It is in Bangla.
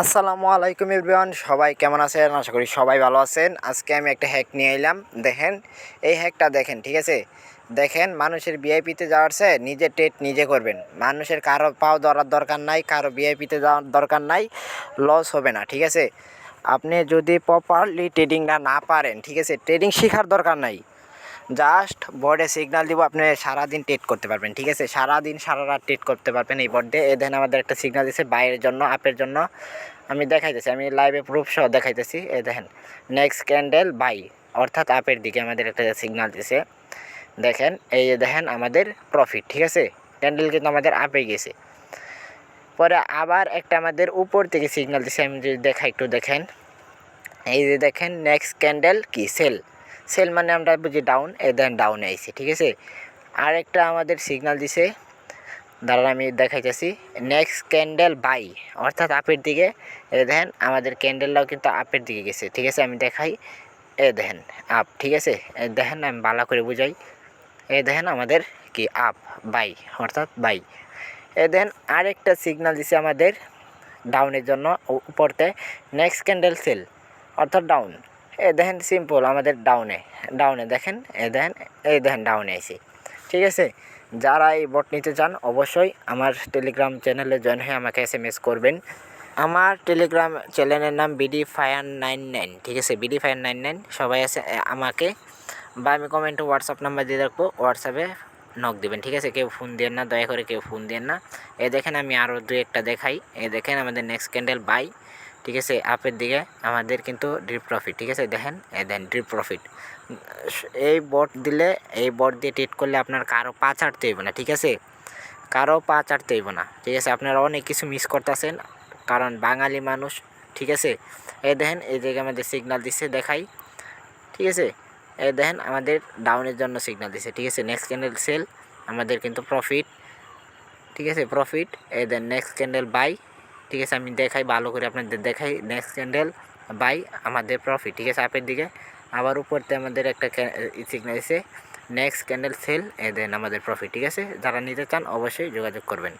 আসসালামু আলাইকুম এভরিওয়ান, সবাই কেমন আছেন? আশা করি সবাই ভালো আছেন। আজকে আমি একটা হ্যাক নিয়ে এলাম। দেখেন, এই হ্যাকটা দেখেন, ঠিক আছে? দেখেন, মানুষের ভিআইপিতে যাওয়ার চেয়ে নিজে ট্রেড নিজে করবেন। মানুষের কারো পাও ধরার দরকার নাই, কারো ভিআইপিতে যাওয়ার দরকার নাই, লস হবে না, ঠিক আছে? আপনি যদি প্রপারলি ট্রেডিংটা না পারেন, ঠিক আছে, ট্রেডিং শেখার দরকার নাই, জাস্ট বোর্ডে সিগন্যাল দিব, আপনি সারাদিন ট্রেড করতে পারবেন, ঠিক আছে? সারাদিন সারা রাত ট্রেড করতে পারবেন এই বোর্ডে। এ দেখেন, আমাদের একটা সিগন্যাল দিচ্ছে বাইরের জন্য, আপের জন্য। আমি দেখাইতেছি, আমি লাইভে প্রুফ সহ দেখাইতেছি। এই দেখেন, নেক্সট ক্যান্ডেল বাই, অর্থাৎ আপের দিকে আমাদের একটা সিগন্যাল দিছে। দেখেন, এই যে দেখেন আমাদের প্রফিট, ঠিক আছে? ক্যান্ডেল কিন্তু আমাদের আপে গেছে। পরে আবার একটা আমাদের উপর থেকে সিগন্যাল দিছে, আমি যদি দেখাই একটু দেখেন। এই যে দেখেন, নেক্সট ক্যান্ডেল কি সেল, সেল মানে আমরা বুঝি ডাউন। এই দেখেন ডাউনে আইছে, ঠিক আছে? আরেকটা আমাদের সিগন্যাল দিছে, দাঁড়ান আমি দেখাইতেছি, নেক্সট ক্যান্ডেল বাই, অর্থাৎ আপের দিকে। এ দেখেন আমাদের ক্যান্ডেলটাও কিন্তু আপের দিকে গেছে, ঠিক আছে? আমি দেখাই, এ দেখেন আপ, ঠিক আছে? এ দেখেন, আমি ভালো করে বুঝাই। এ দেখেন আমাদের কি আপ, বাই, অর্থাৎ বাই। এ দেখেন আরেকটা সিগন্যাল দিছে আমাদের ডাউনের জন্য উপরতে, নেক্সট ক্যান্ডেল সেল, অর্থাৎ ডাউন। এ দেখেন সিম্পল আমাদের ডাউনে, ডাউনে দেখেন, এ দেখেন, এই দেখেন ডাউনে আইছে, ঠিক আছে? যারা এই বট নিতে চান অবশ্যই আমার টেলিগ্রাম চ্যানেলে জয়েন হয়ে আমাকে এসএমএস করবেন। আমার টেলিগ্রাম চ্যানেলের নাম BD599, ঠিক আছে? BD599 সবাই আছে আমাকে, বা আমি কমেন্টে হোয়াটসঅ্যাপ নাম্বার দিয়ে রাখবো, হোয়াটসঅ্যাপে নক দেবেন, ঠিক আছে? কেউ ফোন দেন না, দয়া করে কেউ ফোন দেন না। এ দেখেন আমি আরও দুই একটা দেখাই। এ দেখেন আমাদের নেক্সট ক্যান্ডেল বাই, ঠিক আছে? আপের দিকে আমাদের কিন্তু ড্রিপ প্রফিট, ঠিক আছে? দেখেন, এ দেখেন ড্রিপ প্রফিট। এই বট দিলে, এই বট দিয়ে ট্রেড করলে আপনার কারো পা চাটতে হইব না, ঠিক আছে? কারো পা চাটতে হইব না, ঠিক আছে? আপনারা অনেক কিছু মিস করতেছেন, কারণ বাঙালি মানুষ, ঠিক আছে? এই দেখেন, এই জায়গায় আমাদের সিগন্যাল দিচ্ছে, দেখাই, ঠিক আছে? এই দেখেন আমাদের ডাউনের জন্য সিগন্যাল দিচ্ছে, ঠিক আছে? নেক্সট ক্যান্ডেল সেল, আমাদের কিন্তু প্রফিট, ঠিক আছে? প্রফিট। এই দেন নেক্সট ক্যান্ডেল বাই, ঠিক আছে? আমি দেখাই ভালো করে আপনাদের দেখাই, নেক্সট ক্যান্ডেল বাই, আমাদের প্রফিট, ঠিক আছে? আপের দিকে। আবার উপরতে আমাদের একটা সিগন্যাল দিচ্ছে, নেক্সট ক্যান্ডেল সেল, এই দেন আমাদের প্রফিট, ঠিক আছে? যারা নিতে চান অবশ্যই যোগাযোগ করবেন।